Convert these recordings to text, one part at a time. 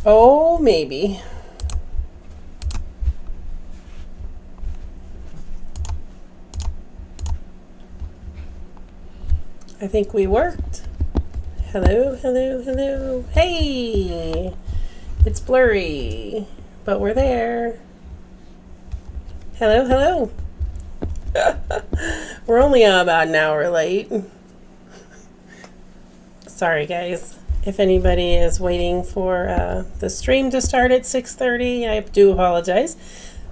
Oh, maybe. I think we worked. Hello, hello, hello. Hey! It's blurry, but we're there. Hello, hello. We're only about an hour late. Sorry, guys. If anybody is waiting for the stream to start at 6:30, I do apologize.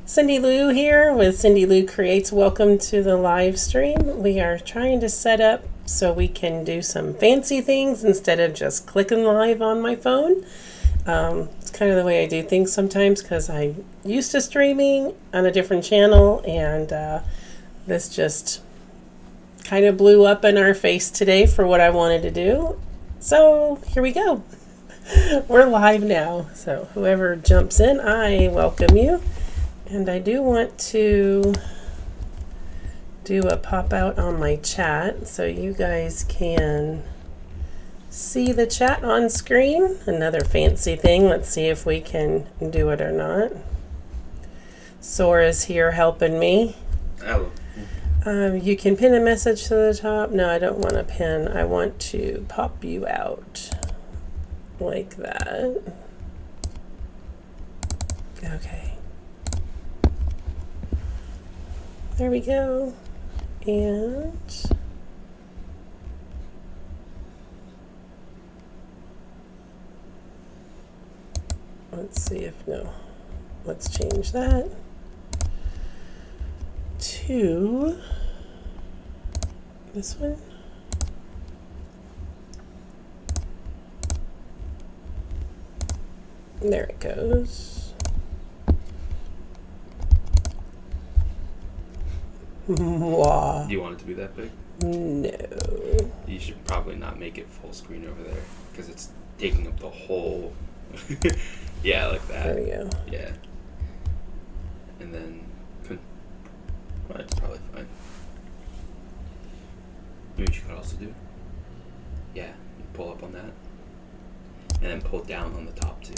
Cindy Lou here with Cindy Lou Creates. Welcome to the live stream. We are trying to set up so we can do some fancy things instead of just clicking live on my phone. It's kind of the way I do things sometimes because I'm used to streaming on a different channel, and this just kind of blew up in our face today for what I wanted to do. So here we go. We're live now. So whoever jumps in, I welcome you. And I do want to do a pop out on my chat so you guys can see the chat on screen. Another fancy thing. Let's see if we can do it or not. Sora's here helping me. Hello. You can pin a message to the top. No, I don't want to pin. I want to pop you out like that. Okay. There we go. And let's see if no. Let's change that to this one. There it goes. Mwah. Do you want it to be that big? No. You should probably not make it full screen over there because it's taking up the whole. Yeah, like that. There we go. Yeah. And then. Well, it's probably fine. Maybe what you could also do. Yeah, you pull up on that. And then pull down on the top too.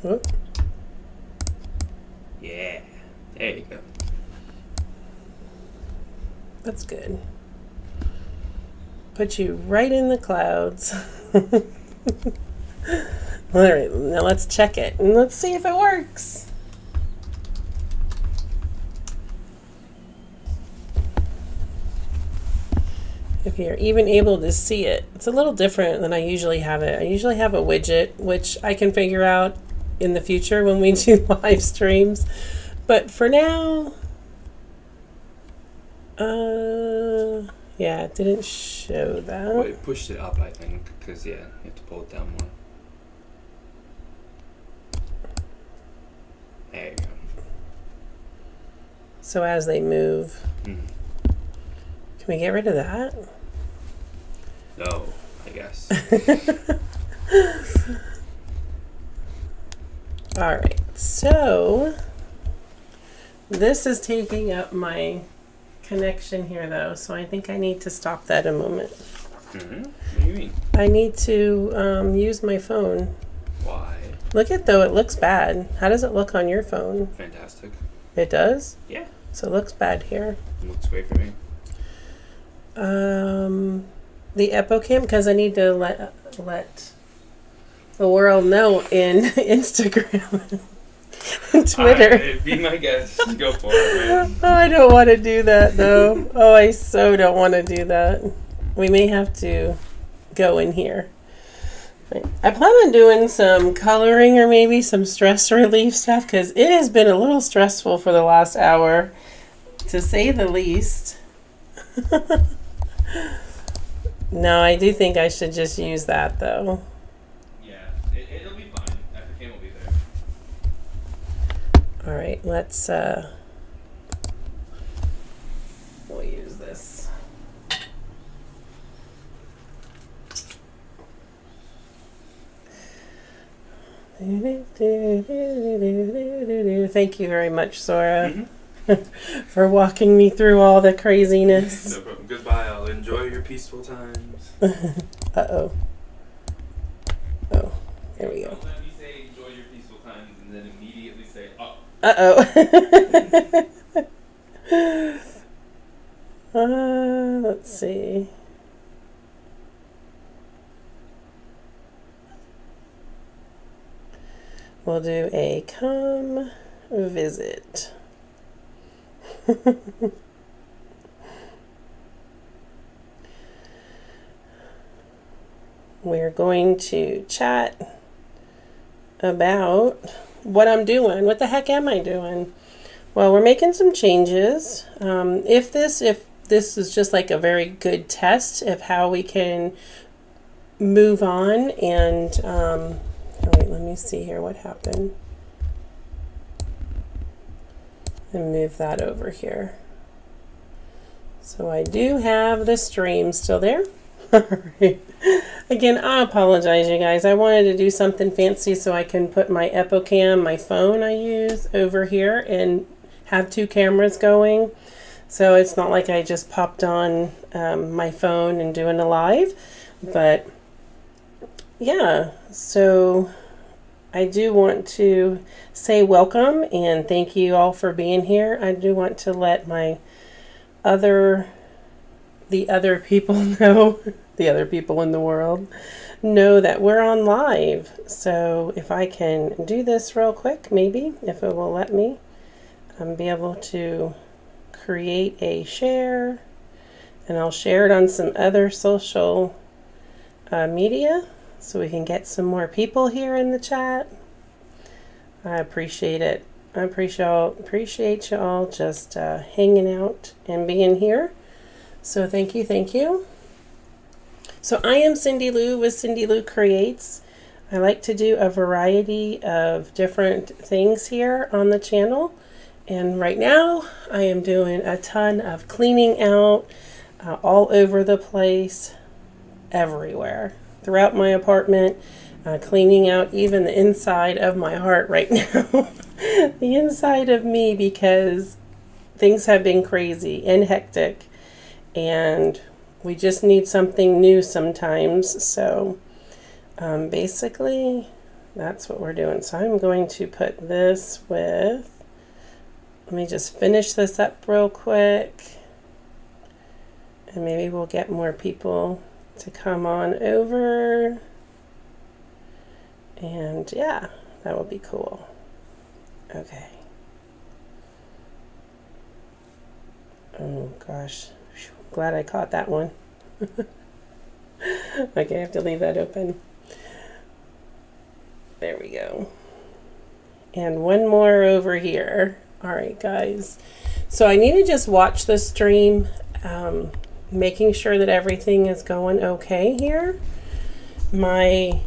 Oh. Yeah. There you go. That's good. Put you right in the clouds. All right, now let's check it and let's see if it works. If you're even able to see it. It's a little different than I usually have it. I usually have a widget, which I can figure out in the future when we do live streams. But for now, yeah, it didn't show that. Well, it pushed it up, I think, because, yeah, you have to pull it down more. There you go. So as they move, Mm. can we get rid of that? No, I guess. All right, so this is taking up my connection here though, so I think I need to stop that a moment. Mm-hmm. What do you mean? I need to use my phone. Why? Look at though, it looks bad. How does it look on your phone? Fantastic. It does? Yeah. So it looks bad here. It looks great for me. The EpoCam, because I need to let the world know in Instagram and Twitter. Alright, be my guest. Go for it, man. Oh, I don't want to do that though. Oh, I so don't want to do that. We may have to go in here. Right. I plan on doing some coloring or maybe some stress relief stuff because it has been a little stressful for the last hour, to say the least. No, I do think I should just use that though. Yeah, it'll be fine. EpoCam will be there. All right, let's we'll use this. Thank you very much, Sora, for walking me through all the craziness. No problem. Goodbye. I'll enjoy your peaceful times. Uh-oh. Oh, There we go. Don't let me say enjoy your peaceful times and then immediately say, oh. Let's see. We'll do a come visit. We're going to chat about what I'm doing. What the heck am I doing? Well, we're making some changes. If this is just like a very good test of how we can move on and all right, let me see here what happened. And move that over here. So I do have the stream still there. All right. Again, I apologize, you guys. I wanted to do something fancy so I can put my EpoCam, my phone I use, over here and have two cameras going. So it's not like I just popped on my phone and doing a live. But yeah, so I do want to say welcome and thank you all for being here. I do want to let the other people know, the other people in the world know that we're on live. So if I can do this real quick, maybe, if it will let me, be able to create a share, and I'll share it on some other social media so we can get some more people here in the chat. I appreciate it. I appreciate y'all just hanging out and being here. So thank you, thank you. So I am Cindy Lou with Cindy Lou Creates. I like to do a variety of different things here on the channel. And right now I am doing a ton of cleaning out all over the place, everywhere, throughout my apartment, cleaning out even the inside of my heart right now, the inside of me, because things have been crazy and hectic. And we just need something new sometimes. So basically, that's what we're doing. So I'm going to put this with, let me just finish this up real quick. And maybe we'll get more people to come on over. And yeah, that will be cool. Okay. Oh gosh. Glad I caught that one. Okay, I have to leave that open. There we go. And one more over here. All right, guys. So I need to just watch the stream, making sure that everything is going okay here. The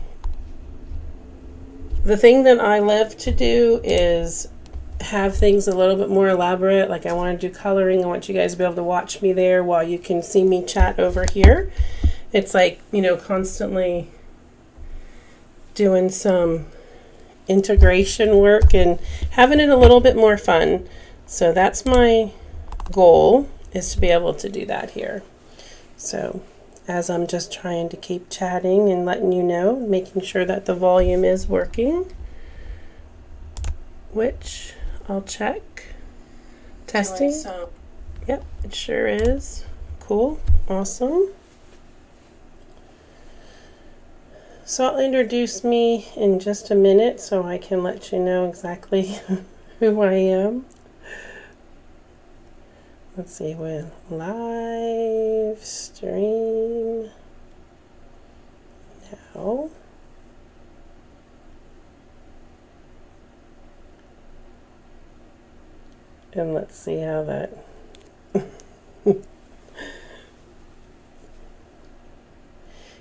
thing that I love to do is have things a little bit more elaborate. Like I want to do coloring. I want you guys to be able to watch me there while you can see me chat over here. It's like, you know, constantly doing some integration work and having it a little bit more fun. So that's my goal, is to be able to do that here. So as I'm just trying to keep chatting and letting you know, making sure that the volume is working, which I'll check. Testing. Yep, it sure is. Cool. Awesome. So I'll introduce me in just a minute so I can let you know exactly who I am. Let's see, with live stream now. And let's see how that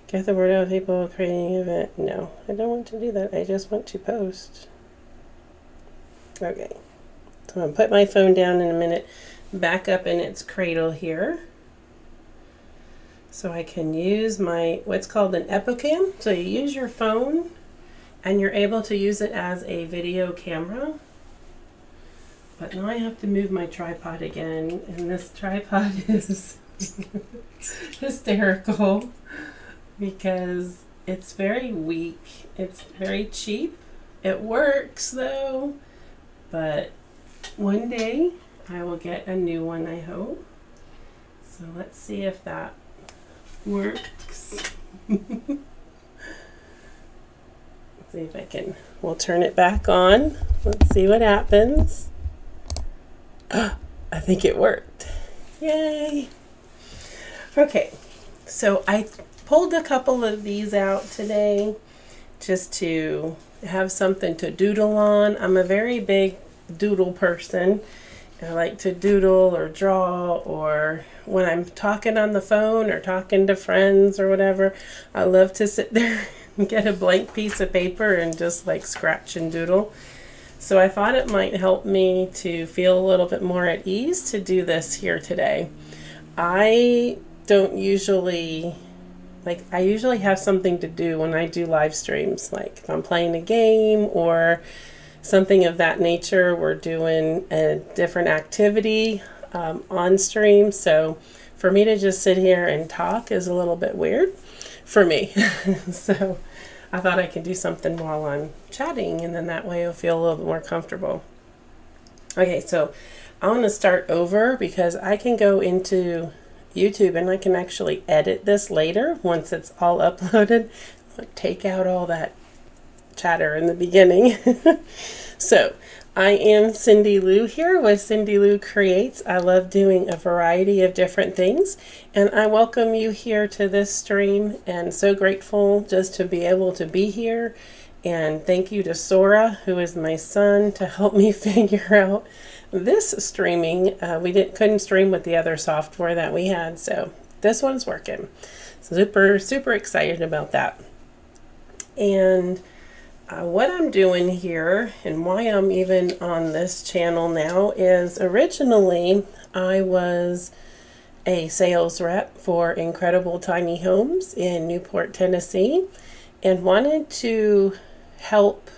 get the word out, people creating an event. No, I don't want to do that. I just want to post. Okay, so I'm gonna put my phone down in a minute, back up in its cradle here, so I can use my what's called an EpoCam. So you use your phone and you're able to use it as a video camera. But now I have to move my tripod again, and this tripod is hysterical because It's very weak. It's very cheap. It works though, but one day I will get a new one, I hope. So let's see if that works. See if I can, we'll turn it back on. Let's see what happens. I think it worked. Yay. Okay, so I pulled a couple of these out today just to have something to doodle on. I'm a very big doodle person. I like to doodle or draw, or when I'm talking on the phone or talking to friends or whatever, I love to sit there and get a blank piece of paper and just like scratch and doodle. So I thought it might help me to feel a little bit more at ease to do this here today. I don't usually, I usually have something to do when I do live streams, like if I'm playing a game or something of that nature. We're doing a different activity on stream. So for me to just sit here and talk is a little bit weird for me. So I thought I could do something while I'm chatting, and then that way I'll feel a little bit more comfortable. Okay, so I want to start over because I can go into YouTube and I can actually edit this later once it's all uploaded. I'll take out all that chatter in the beginning. So I am Cindy Lou here with Cindy Lou Creates. I love doing a variety of different things, and I welcome you here to this stream, and so grateful just to be able to be here. And thank you to Sora, who is my son, to help me figure out this streaming. We couldn't stream with the other software that we had, so this one's working. So super excited about that. And what I'm doing here and why I'm even on this channel now is originally I was a sales rep for Incredible Tiny Homes in Newport, Tennessee, and wanted to help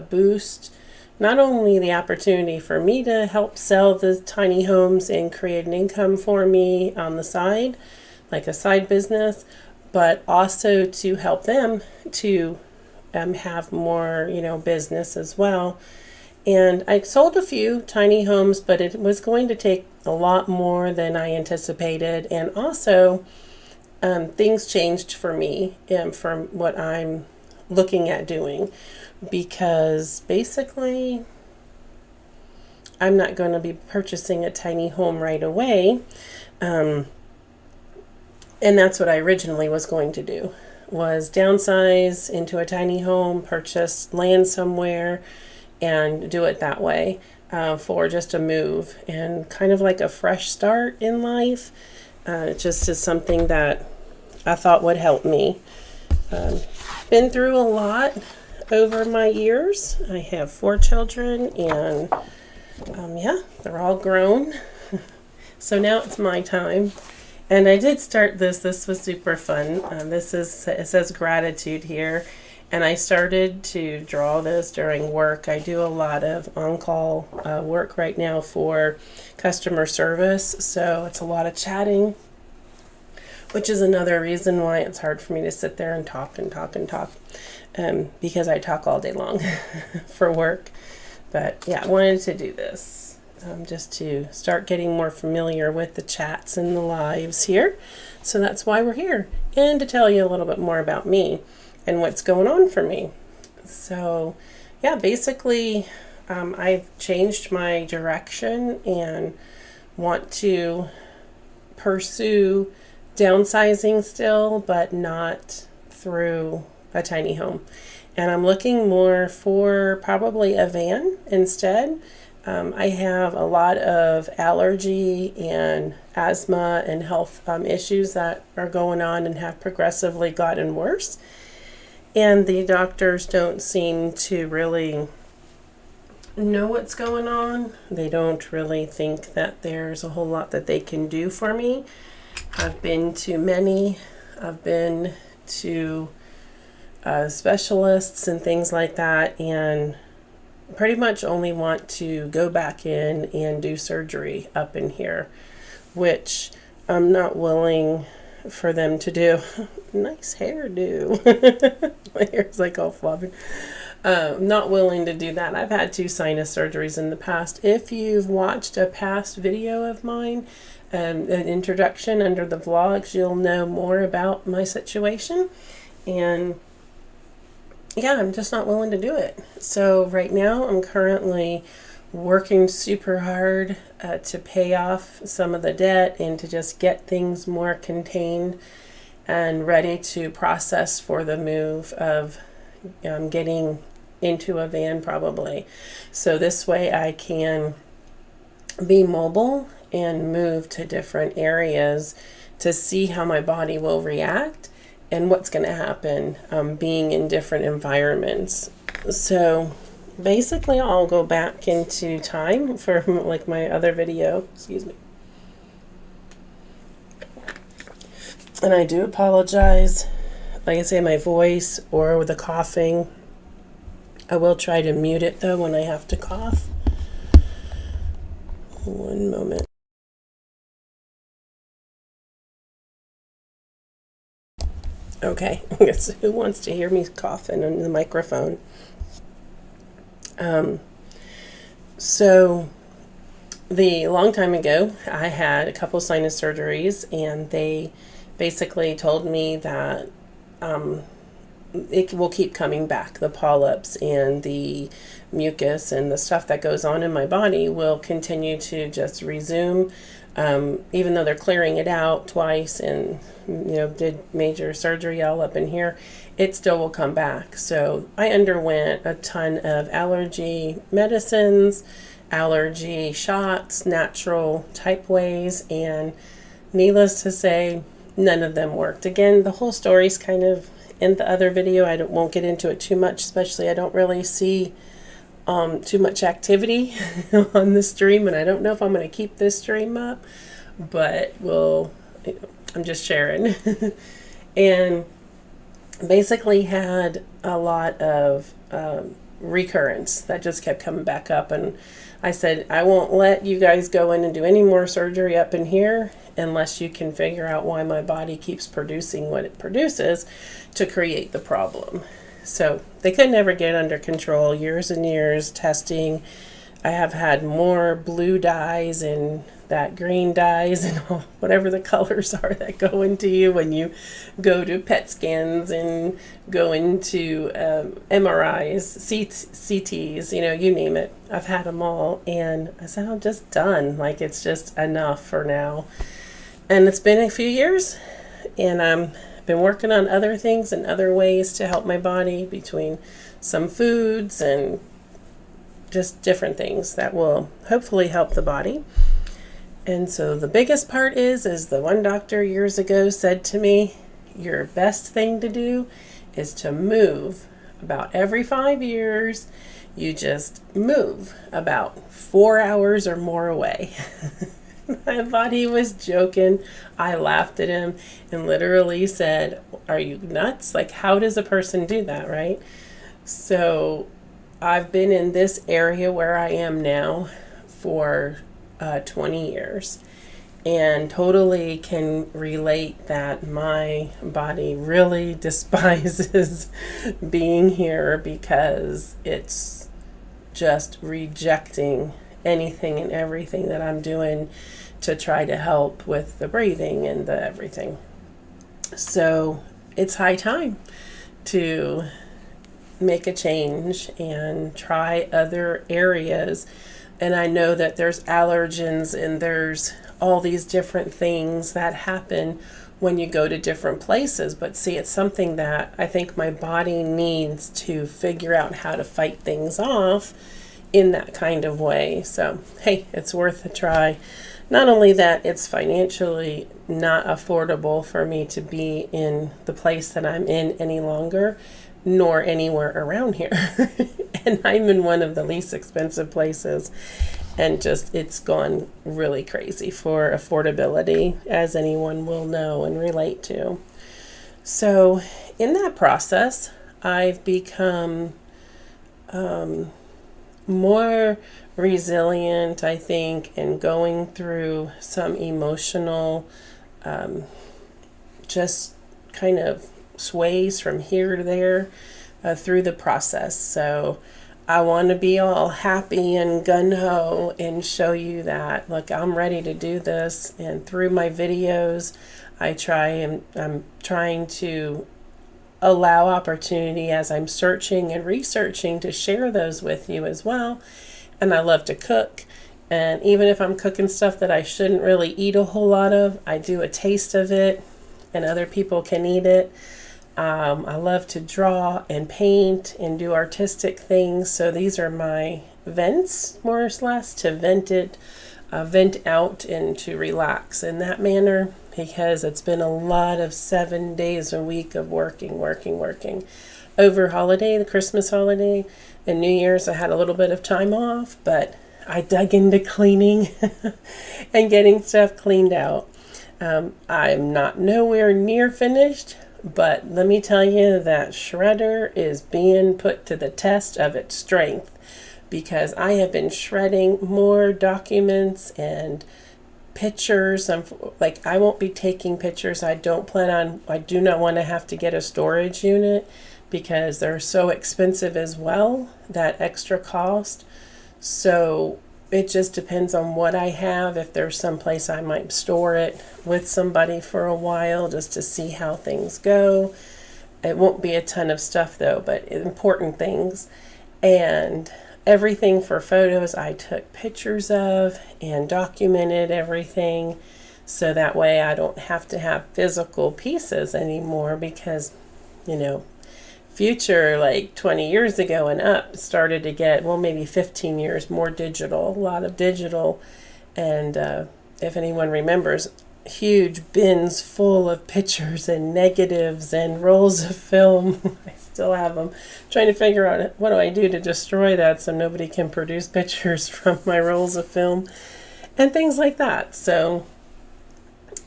boost not only the opportunity for me to help sell the tiny homes and create an income for me on the side, like a side business, but also to help them to have more, business as well. And I sold a few tiny homes, but it was going to take a lot more than I anticipated. And also, things changed for me from what I'm looking at doing, because basically I'm not going to be purchasing a tiny home right away. And that's what I originally was going to do, was downsize into a tiny home, purchase land somewhere, and do it that way for just a move and kind of like a fresh start in life. Just as something that I thought would help me. Been through a lot over my years. I have 4 children, and they're all grown. So now it's my time. And I did start this. This was super fun. It says gratitude here. And I started to draw this during work. I do a lot of on-call work right now for customer service. So it's a lot of chatting, which is another reason why it's hard for me to sit there and talk, because I talk all day long for work. But yeah, I wanted to do this. Just to start getting more familiar with the chats and the lives here. So that's why we're here, and to tell you a little bit more about me and what's going on for me. So yeah, basically I've changed my direction and want to pursue downsizing still, but not through a tiny home. And I'm looking more for probably a van instead. I have a lot of allergy and asthma and health issues that are going on and have progressively gotten worse. And the doctors don't seem to really know what's going on. They don't really think that there's a whole lot that they can do for me. I've been to many. I've been to specialists and things like that, and pretty much only want to go back in and do surgery up in here, which I'm not willing for them to do. Nice hairdo. My hair's like all floppy. Not willing to do that. I've had 2 sinus surgeries in the past. If you've watched a past video of mine, an introduction under the vlogs, you'll know more about my situation. And yeah, I'm just not willing to do it. So right now I'm currently working super hard to pay off some of the debt and to just get things more contained and ready to process for the move of getting into a van probably. So this way I can be mobile and move to different areas to see how my body will react and what's going to happen being in different environments. So basically I'll go back into time for like my other video, excuse me. And I do apologize, like I say, my voice or the coughing. I will try to mute it though when I have to cough. One moment. Okay, I guess who wants to hear me coughing on the microphone? So the long time ago, I had a couple sinus surgeries, and they basically told me that it will keep coming back. The polyps and the mucus and the stuff that goes on in my body will continue to just resume, even though they're clearing it out twice and did major surgery all up in here, it still will come back. So I underwent a ton of allergy medicines, allergy shots, natural type ways, and needless to say, none of them worked. Again, the whole story's kind of in the other video. I won't get into it too much, especially I don't really see too much activity on the stream, and I don't know if I'm going to keep this stream up, but I'm just sharing. And basically had a lot of recurrence that just kept coming back up, and I said, I won't let you guys go in and do any more surgery up in here unless you can figure out why my body keeps producing what it produces to create the problem. So they could never get under control. Years and years testing. I have had more blue dyes and that green dyes and whatever the colors are that go into you when you go to PET scans and go into MRIs, CTs, you name it. I've had them all, and I said, I'm just done. Like, it's just enough for now. And it's been a few years, and I've been working on other things and other ways to help my body, between some foods and just different things that will hopefully help the body. And so the biggest part is the one doctor years ago said to me, your best thing to do is to move about every 5 years. You just move about 4 hours or more away. I thought he was joking. I laughed at him and literally said, are you nuts? Like, how does a person do that, right? So I've been in this area where I am now for 20 years, and totally can relate that my body really despises being here because it's just rejecting anything and everything that I'm doing to try to help with the breathing and the everything. So it's high time to make a change and try other areas. And I know that there's allergens and there's all these different things that happen when you go to different places. But see, it's something that I think my body needs to figure out how to fight things off in that kind of way. So, hey, it's worth a try. Not only that, it's financially not affordable for me to be in the place that I'm in any longer, nor anywhere around here. And I'm in one of the least expensive places, and just it's gone really crazy for affordability, as anyone will know and relate to. So in that process, I've become more resilient, I think, and going through some emotional just kind of sways from here to there through the process. So I want to be all happy and gung-ho and show you that, look, I'm ready to do this. And through my videos, I'm trying to allow opportunity as I'm searching and researching to share those with you as well. And I love to cook. And even if I'm cooking stuff that I shouldn't really eat a whole lot of, I do a taste of it and other people can eat it. I love to draw and paint and do artistic things. So these are my vents, more or less, to vent out and to relax in that manner, because it's been a lot of 7 days a week of working. Over holiday, the Christmas holiday and New Year's, I had a little bit of time off, but I dug into cleaning and getting stuff cleaned out. I'm not nowhere near finished, but let me tell you that shredder is being put to the test of its strength, because I have been shredding more documents and pictures. I won't be taking pictures. I do not want to have to get a storage unit because they're so expensive as well, that extra cost. So it just depends on what I have. If there's some place I might store it with somebody for a while just to see how things go. It won't be a ton of stuff though, but important things. And everything for photos I took pictures of and documented everything, so that way I don't have to have physical pieces anymore, because, future, like 20 years ago and up, started to get, well, maybe 15 years more digital, a lot of digital. And if anyone remembers, huge bins full of pictures and negatives and rolls of film. I still have them. Trying to figure out what do I do to destroy that so nobody can produce pictures from my rolls of film and things like that. So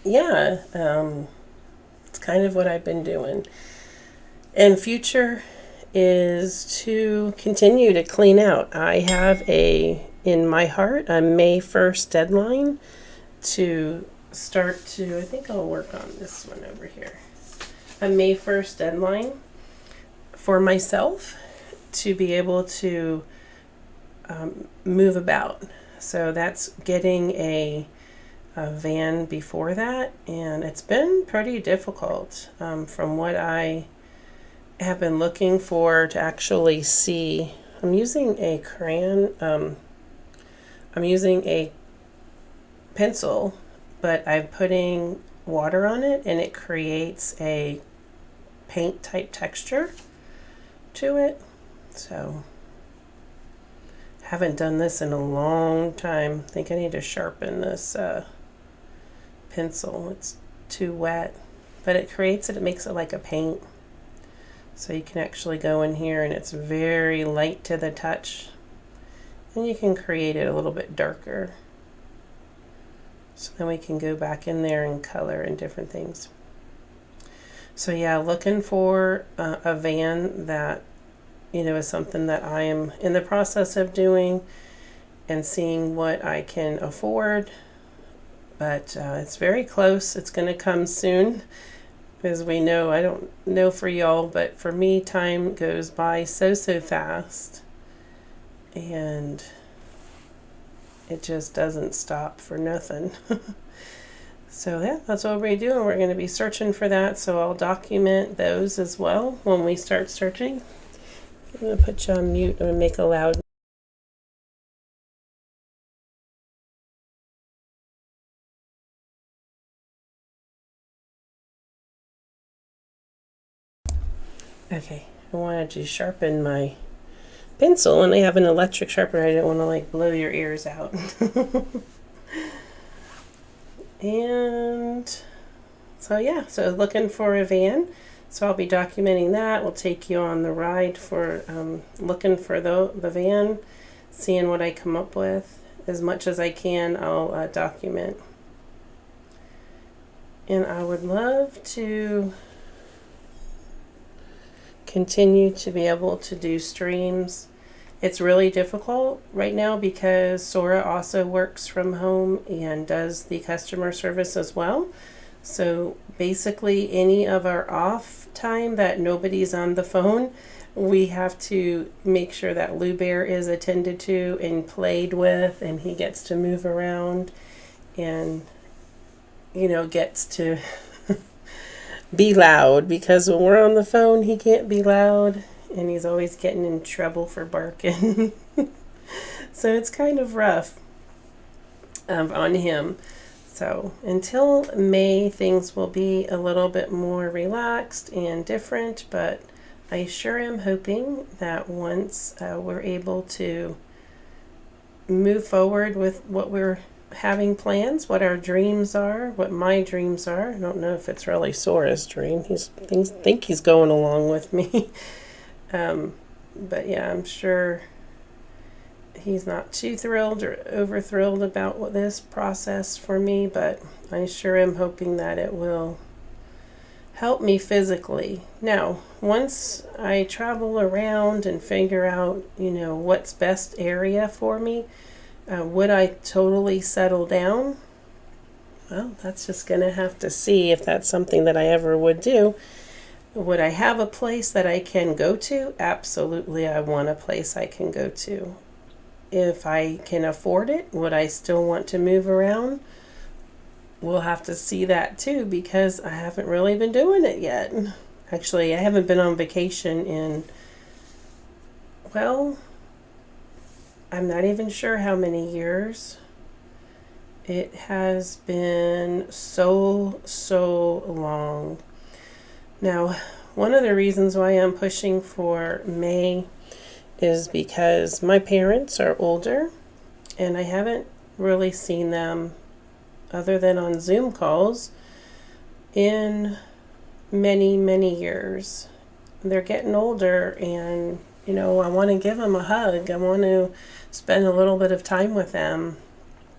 yeah, it's kind of what I've been doing. And future is to continue to clean out. I have in my heart, a May 1st deadline to start to, I think I'll work on this one over here. A May 1st deadline for myself to be able to move about. So that's getting a van before that. And it's been pretty difficult from what I have been looking for to actually see. I'm using a crayon, I'm using a pencil, but I'm putting water on it and it creates a paint type texture to it. So haven't done this in a long time. I think I need to sharpen this pencil. It's too wet, but it makes it like a paint. So you can actually go in here and it's very light to the touch. And you can create it a little bit darker. So then we can go back in there and color and different things. So yeah, looking for a van that, is something that I am in the process of doing and seeing what I can afford. But it's very close. It's going to come soon. As we know, I don't know for y'all, but for me, time goes by so fast. And it just doesn't stop for nothing. So yeah, that's what we're doing. We're going to be searching for that. So I'll document those as well when we start searching. I'm going to put you on mute and make a loud. Okay, I wanted to sharpen my pencil and I have an electric sharpener. I didn't want to blow your ears out. And so yeah, so looking for a van. So I'll be documenting that. We'll take you on the ride for looking for the van, seeing what I come up with. As much as I can, I'll document. And I would love to continue to be able to do streams. It's really difficult right now because Sora also works from home and does the customer service as well. So basically, any of our off time that nobody's on the phone, we have to make sure that Lou Bear is attended to and played with, and he gets to move around and, gets to be loud, because when we're on the phone, he can't be loud and he's always getting in trouble for barking. So it's kind of rough on him. So until May, things will be a little bit more relaxed and different, but I sure am hoping that once we're able to move forward with what we're having plans, what our dreams are, what my dreams are. I don't know if it's really Sora's dream. Think he's going along with me. But yeah, I'm sure he's not too thrilled or over thrilled about this process for me, but I sure am hoping that it will help me physically. Now, once I travel around and figure out, what's best area for me, would I totally settle down? Well, that's just going to have to see if that's something that I ever would do. Would I have a place that I can go to? Absolutely, I want a place I can go to. If I can afford it, would I still want to move around? We'll have to see that too, because I haven't really been doing it yet. Actually, I haven't been on vacation in, well, I'm not even sure how many years. It has been so long. Now, one of the reasons why I'm pushing for May is because my parents are older and I haven't really seen them other than on Zoom calls in many years. They're getting older and, I want to give them a hug. I want to spend a little bit of time with them.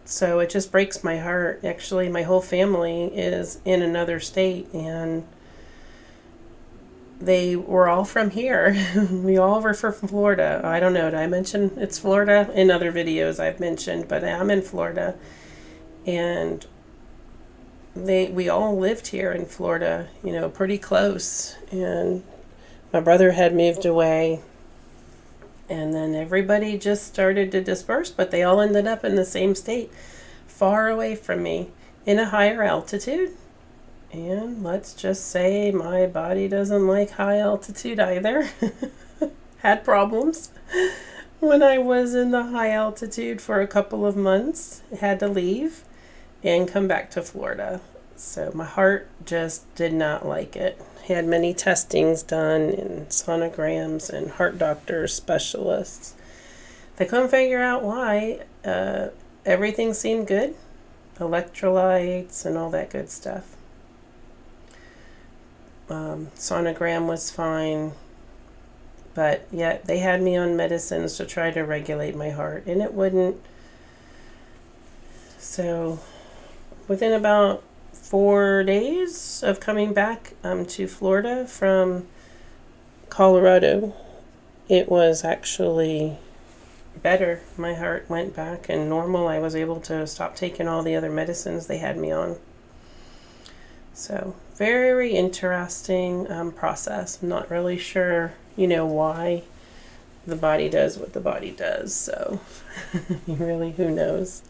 So it just breaks my heart. Actually, my whole family is in another state and they were all from here. We all were from Florida. I don't know. Did I mention it's Florida? In other videos I've mentioned, but I'm in Florida. And we all lived here in Florida, pretty close. And my brother had moved away. And then everybody just started to disperse, but they all ended up in the same state, far away from me, in a higher altitude. And let's just say my body doesn't like high altitude either. Had problems when I was in the high altitude for a couple of months. Had to leave and come back to Florida. So my heart just did not like it. Had many testings done and sonograms and heart doctors, specialists. They couldn't figure out why. Everything seemed good. Electrolytes and all that good stuff. Sonogram was fine, but yet they had me on medicines to try to regulate my heart, and it wouldn't. So within about 4 days of coming back to Florida from Colorado, it was actually better. My heart went back and normal. I was able to stop taking all the other medicines they had me on. So very interesting process. I'm not really sure, why the body does what the body does. So really, who knows?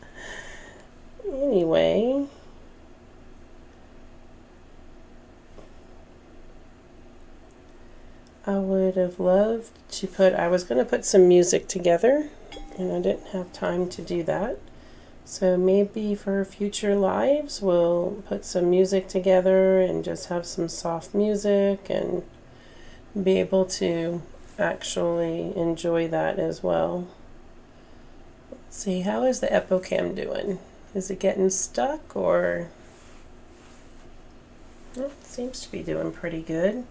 Anyway, I would have loved to I was going to put some music together and I didn't have time to do that. So maybe for future lives, we'll put some music together and just have some soft music and be able to actually enjoy that as well. Let's see, how is the EpoCam doing? Is it getting stuck or? Well, it seems to be doing pretty good.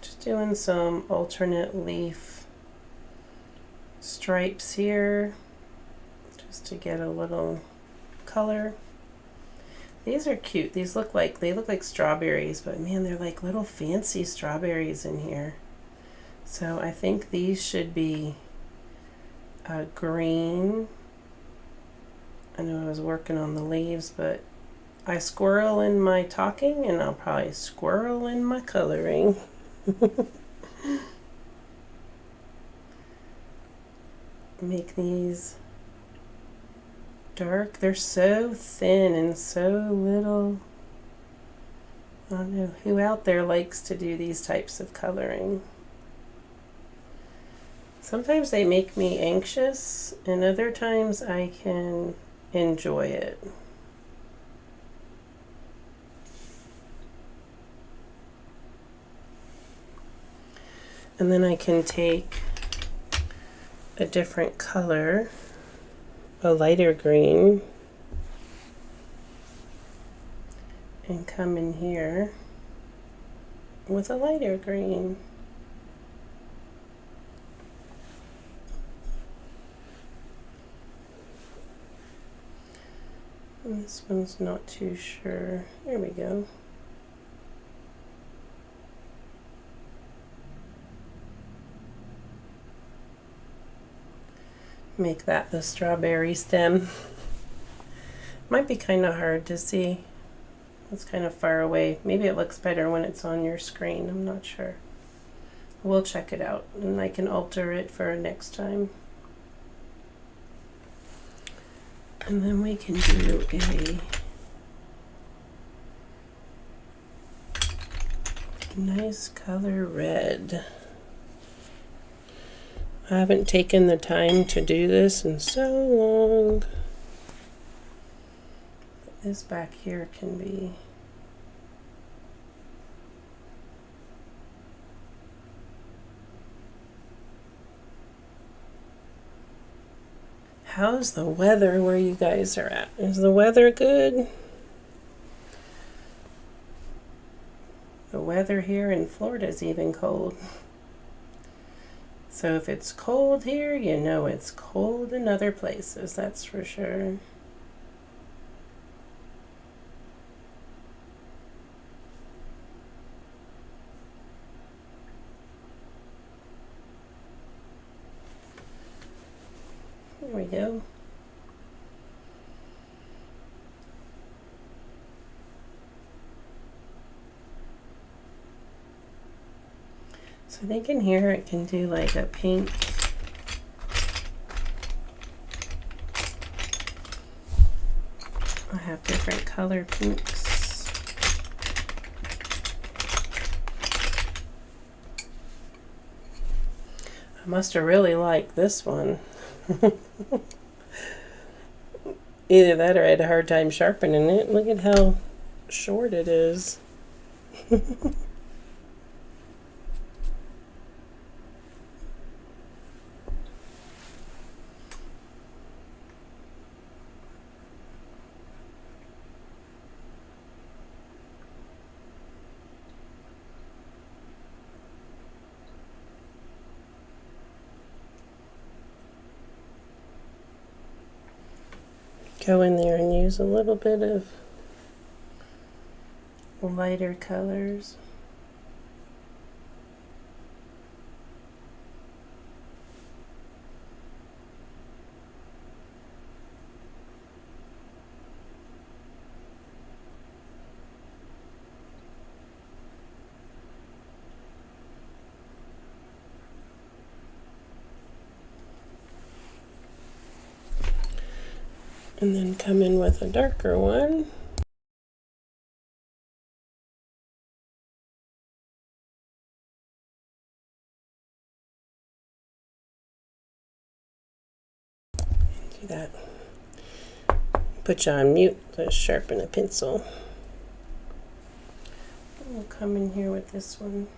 Just doing some alternate leaf stripes here, just to get a little color. These are cute. They look like strawberries, but man, they're like little fancy strawberries in here. So I think these should be green. I know I was working on the leaves, but I squirrel in my talking, and I'll probably squirrel in my coloring. Make these dark. They're so thin and so little. I don't know who out there likes to do these types of coloring. Sometimes they make me anxious, and other times I can enjoy it. And then I can take a different color, a lighter green, and come in here with a lighter green. And this one's not too sure. There we go. Make that the strawberry stem. Might be kind of hard to see. It's kind of far away. Maybe it looks better when it's on your screen. I'm not sure. We'll check it out, and I can alter it for next time. And then we can do a nice color red. I haven't taken the time to do this in so long. This back here can be how's the weather where you guys are at? Is the weather good? The weather here in Florida is even cold. So if it's cold here, you know it's cold in other places, that's for sure. There we go. So I think in here it can do like a pink. I have different color pinks. I must have really liked this one. Either that or I had a hard time sharpening it. Look at how short it is. Go in there and use a little bit of lighter colors. And then come in with a darker one. Do that. Put you on mute to sharpen a pencil. We'll come in here with this one.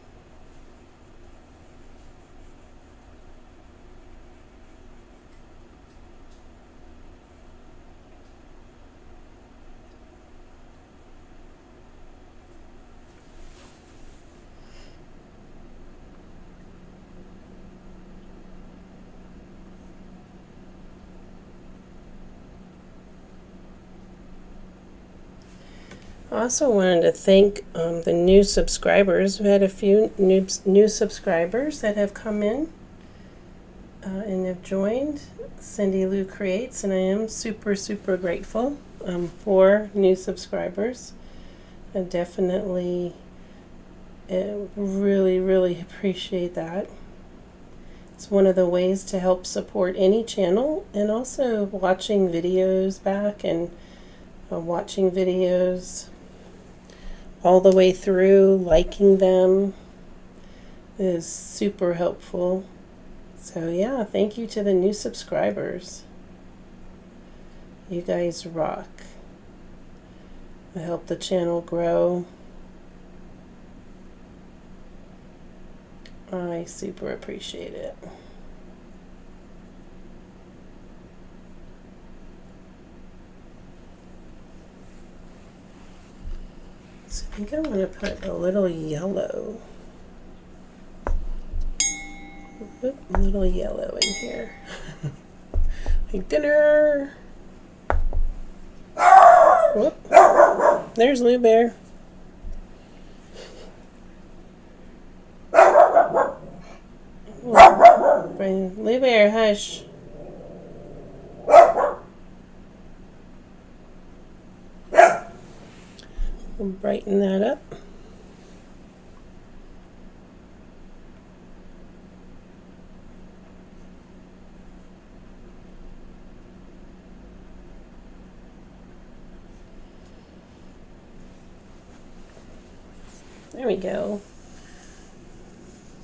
I also wanted to thank the new subscribers. We've had a few new subscribers that have come in and have joined Cindy Lou Creates, and I am super grateful. for new subscribers. I definitely really, really appreciate that. It's one of the ways to help support any channel, and also watching videos back and watching videos all the way through, liking them is super helpful. So yeah, thank you to the new subscribers. You guys rock. I help the channel grow. I super appreciate it. So I think I want to put a little yellow. Oop, a little yellow in here. Like dinner. Whoop. There's Lou Bear. Lou Bear, hush. We'll brighten that up. There we go.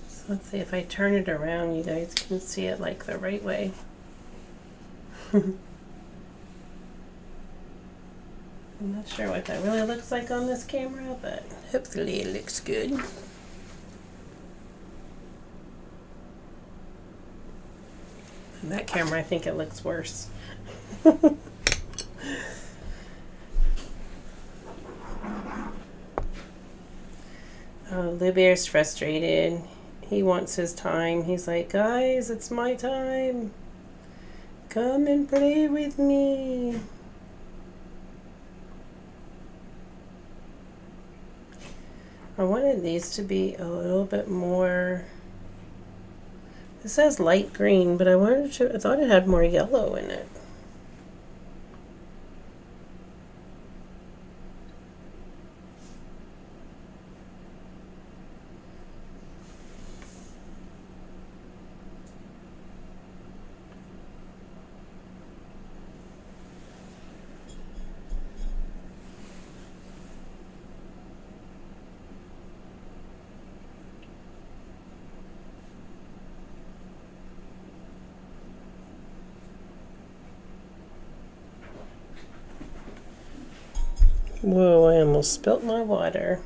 So let's see if I turn it around, you guys can see it like the right way. I'm not sure what that really looks like on this camera, but hopefully it looks good. On that camera, I think it looks worse. Lou Bear's frustrated. He wants his time. He's like, guys, it's my time. Come and play with me. I wanted these to be a little bit more. This says light green, but I thought it had more yellow in it. Whoa, I almost spilt my water.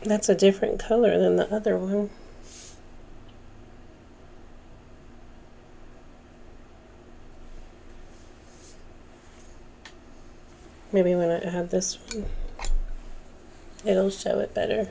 That's a different color than the other one. Maybe when I add this one, it'll show it better.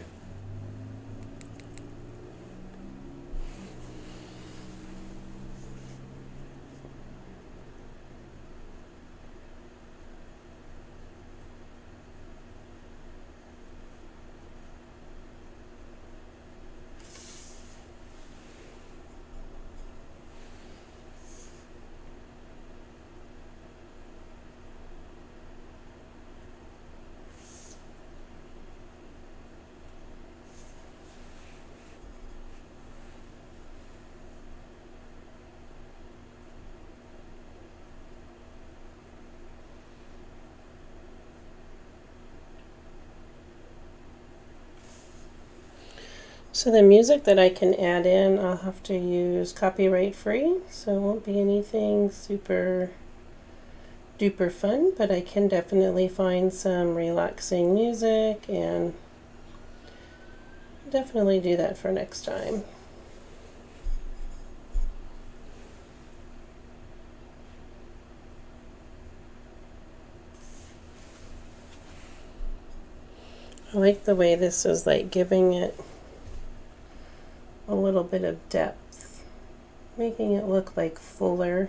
So the music that I can add in, I'll have to use copyright free, so it won't be anything super duper fun, but I can definitely find some relaxing music and definitely do that for next time. I like the way this is like giving it a little bit of depth, making it look like fuller.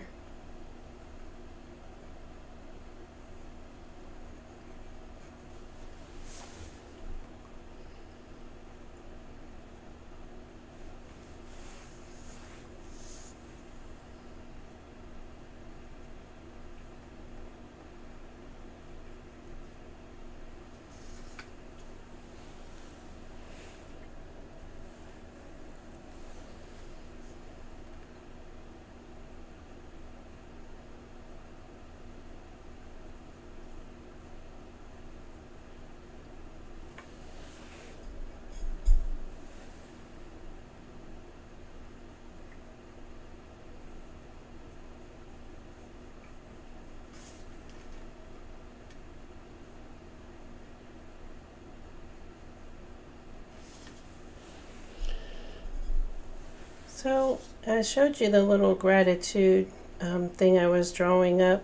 So I showed you the little gratitude thing I was drawing up,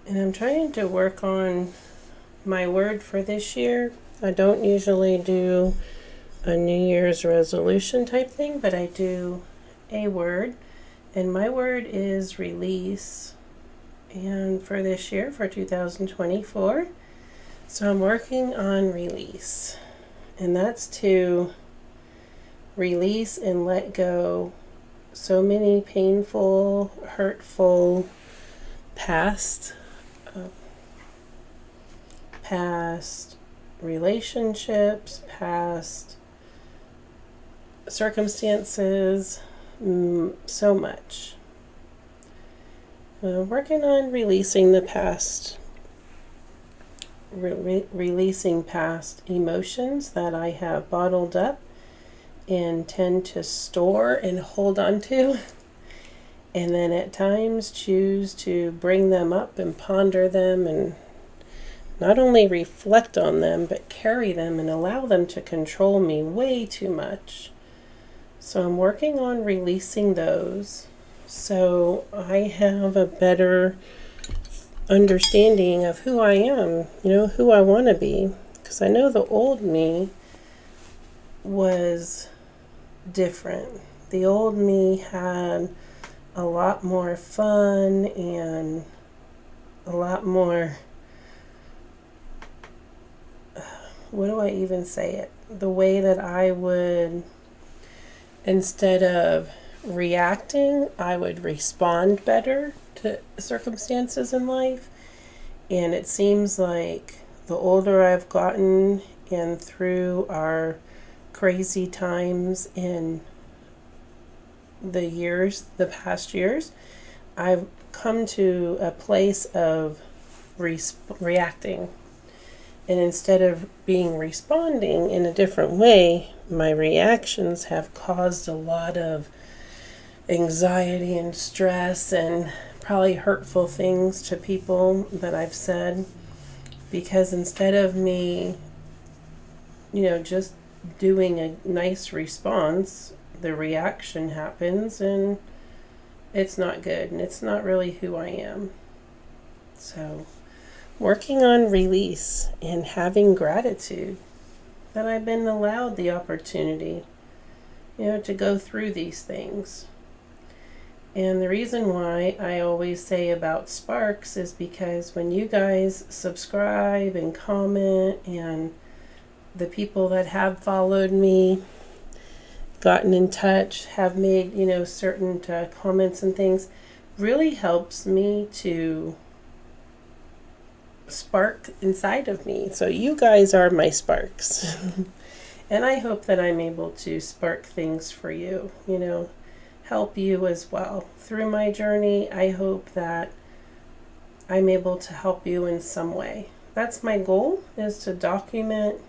and I'm trying to work on my word for this year. I don't usually do a New Year's resolution type thing, but I do a word, and my word is release. And for this year, for 2024, so I'm working on release, and that's to release and let go so many painful, hurtful past relationships, past circumstances, so much. Working on releasing the past, releasing past emotions that I have bottled up and tend to store and hold on to, and then at times choose to bring them up and ponder them and not only reflect on them but carry them and allow them to control me way too much. So I'm working on releasing those so I have a better understanding of who I am, who I want to be, because I know the old me was different. The old me had a lot more fun and a lot more, what do I even say it? The way that I would, instead of reacting, I would respond better to circumstances in life. And it seems like the older I've gotten and through our crazy times in the past years, I've come to a place of reacting. And instead of responding in a different way, my reactions have caused a lot of anxiety and stress and probably hurtful things to people that I've said, because instead of me, just doing a nice response, the reaction happens and it's not good and it's not really who I am. So working on release and having gratitude that I've been allowed the opportunity, to go through these things. And the reason why I always say about Sparks is because when you guys subscribe and comment, and the people that have followed me, gotten in touch, have made, certain comments and things, really helps me to spark inside of me. So you guys are my sparks. And I hope that I'm able to spark things for you, help you as well. Through my journey, I hope that I'm able to help you in some way. That's my goal, is to document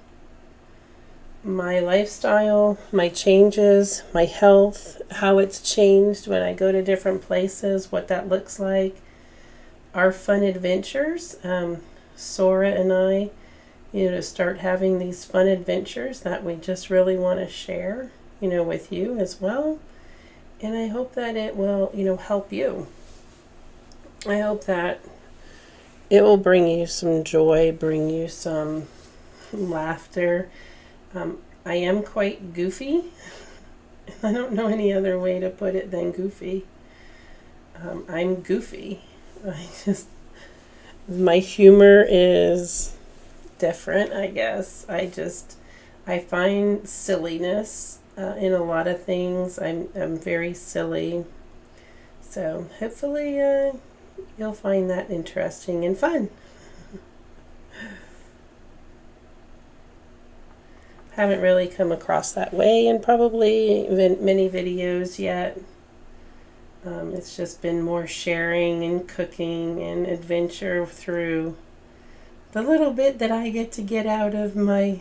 my lifestyle, my changes, my health, how it's changed when I go to different places, what that looks like, our fun adventures. Sora and I, to start having these fun adventures that we just really want to share, with you as well. And I hope that it will, help you. I hope that it will bring you some joy, bring you some laughter. I am quite goofy. I don't know any other way to put it than goofy. I'm goofy. My humor is different, I guess. I find silliness in a lot of things. I'm very silly. So hopefully you'll find that interesting and fun. Haven't really come across that way in probably many videos yet. It's just been more sharing and cooking and adventure through the little bit that I get to get out of my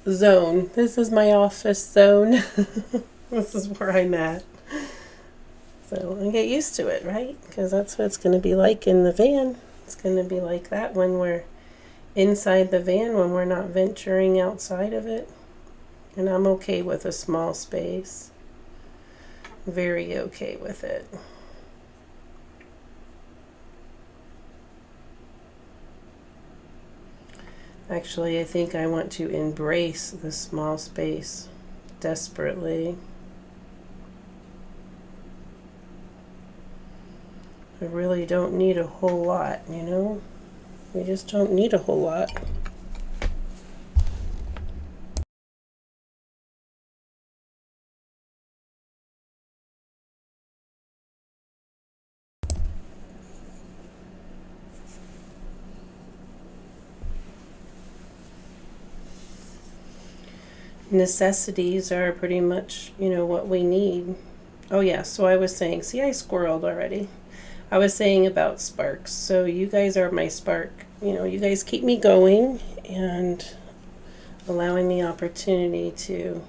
zone. This is my office zone. This is where I'm at. So I get used to it, right? Because that's what it's going to be like in the van. It's going to be like that when we're inside the van, when we're not venturing outside of it. And I'm okay with a small space. Very okay with it. Actually, I think I want to embrace the small space desperately. I really don't need a whole lot, We just don't need a whole lot. Necessities are pretty much, what we need. Oh yeah, so I was saying, see, I squirreled already. I was saying about sparks. So you guys are my spark. You guys keep me going and allowing the opportunity to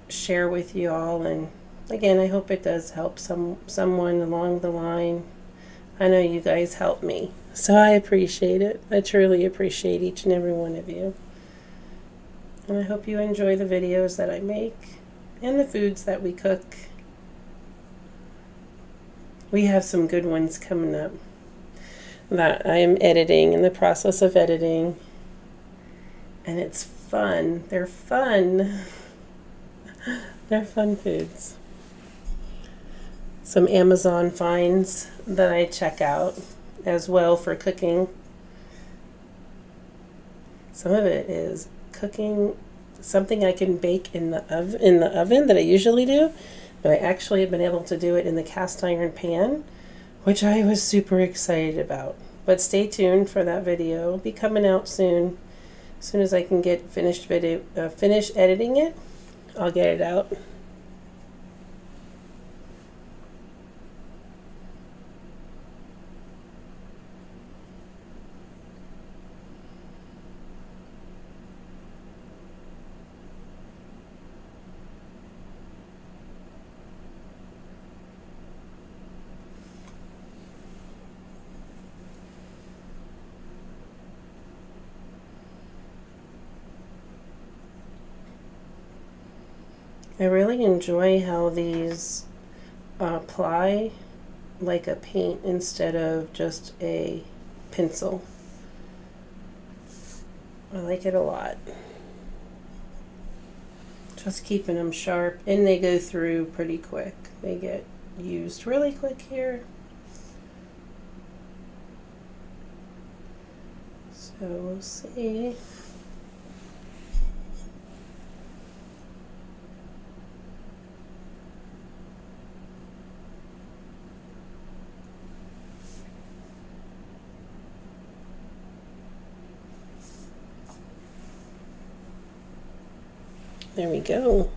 share with you all. And again, I hope it does help someone along the line. I know you guys help me, so I appreciate it. I truly appreciate each and every one of you. And I hope you enjoy the videos that I make and the foods that we cook. We have some good ones coming up that I am editing, in the process of editing. And it's fun. They're fun. They're fun foods. Some Amazon finds that I check out as well for cooking. Some of it is cooking something I can bake in the oven that I usually do, but I actually have been able to do it in the cast iron pan, which I was super excited about. But stay tuned for that video. It'll be coming out soon. As soon as I can get finish editing it, I'll get it out. I really enjoy how these apply like a paint instead of just a pencil. I like it a lot. Just keeping them sharp, and they go through pretty quick. They get used really quick here. So we'll see. There we go.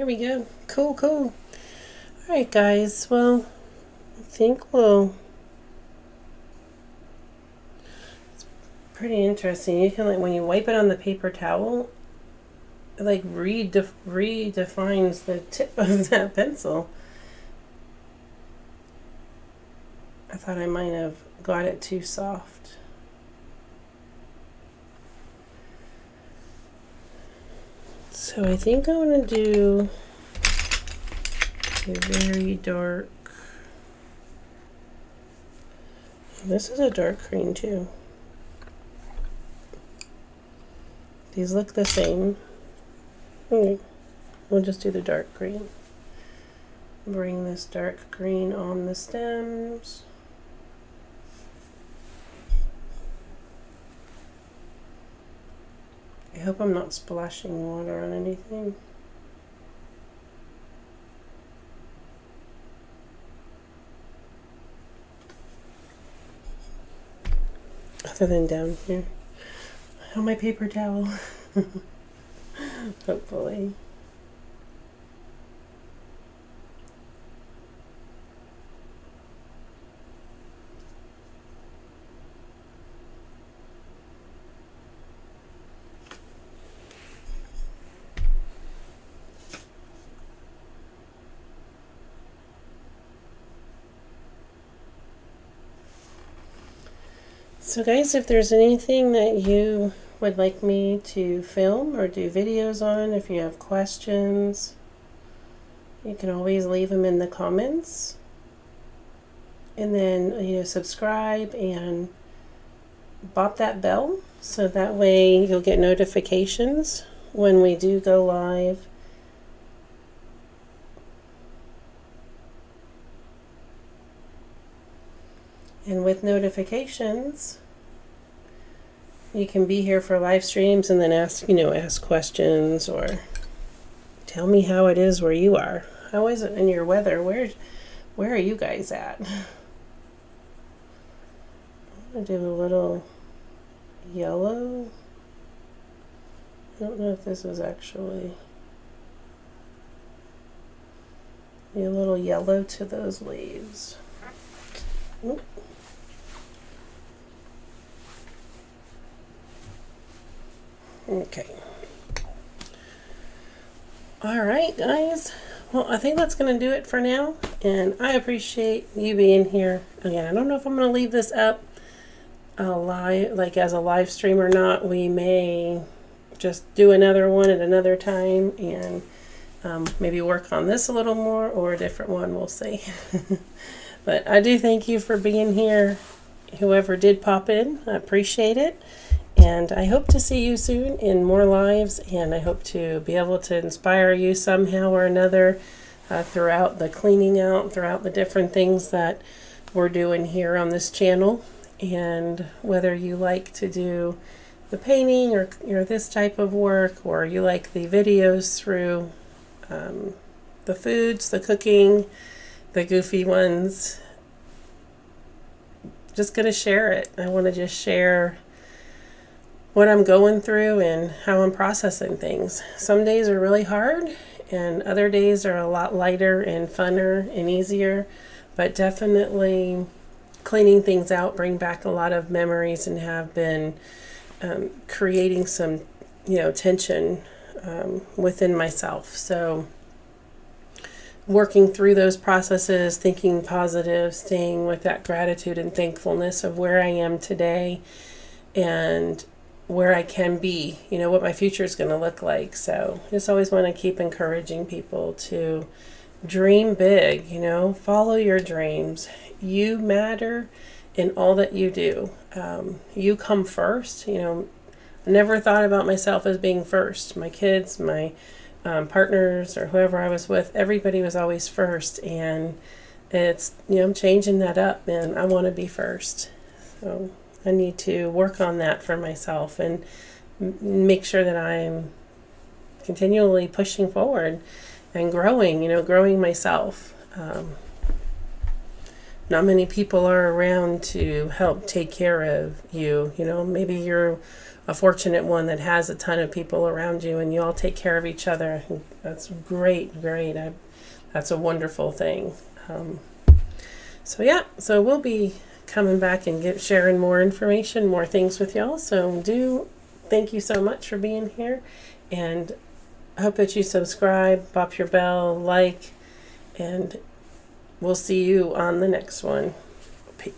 we go. Cool, cool. All right, guys. Well, I think we'll... It's pretty interesting. You can, like, when you wipe it on the paper towel, it, like, redefines the tip of that pencil. I thought I might have got it too soft. So I think I'm going to do a very dark, this is a dark green too. These look the same. Okay. We'll just do the dark green. Bring this dark green on the stems. I hope I'm not splashing water on anything. Other than down here. On my paper towel. Hopefully. So guys, if there's anything that you would like me to film or do videos on, if you have questions, you can always leave them in the comments. And then, subscribe and bop that bell so that way you'll get notifications when we do go live. And with notifications, you can be here for live streams and then ask questions or tell me how it is where you are. How is it in your weather? Where are you guys at? I'm going to do a little yellow. I don't know if this is actually a little yellow to those leaves. Oop. Okay. All right, guys. Well, I think that's going to do it for now. And I appreciate you being here. Again, I don't know if I'm going to leave this up as a live stream or not. We may just do another one at another time and maybe work on this a little more or a different one. We'll see. But I do thank you for being here. Whoever did pop in, I appreciate it. And I hope to see you soon in more lives, and I hope to be able to inspire you somehow or another throughout the cleaning out, throughout the different things that we're doing here on this channel. And whether you like to do the painting or this type of work, or you like the videos through the foods, the cooking, the goofy ones, just going to share it. I want to just share what I'm going through and how I'm processing things. Some days are really hard and other days are a lot lighter and funner and easier, but definitely cleaning things out bring back a lot of memories and have been creating some tension within myself. So working through those processes, thinking positive, staying with that gratitude and thankfulness of where I am today and where I can be, what my future is going to look like. So just always want to keep encouraging people to dream big, follow your dreams. You matter in all that you do. You come first. I never thought about myself as being first. My kids, my partners, or whoever I was with, everybody was always first. And it's, I'm changing that up, and I want to be first. So I need to work on that for myself and make sure that I'm continually pushing forward and growing, growing myself. not many people are around to help take care of you. You know, maybe you're a fortunate one that has a ton of people around you and you all take care of each other. That's great, great. That's a wonderful thing. So we'll be coming back and sharing more information, more things with y'all. So thank you so much for being here, and I hope that you subscribe, pop your bell, like, and we'll see you on the next one. Peace.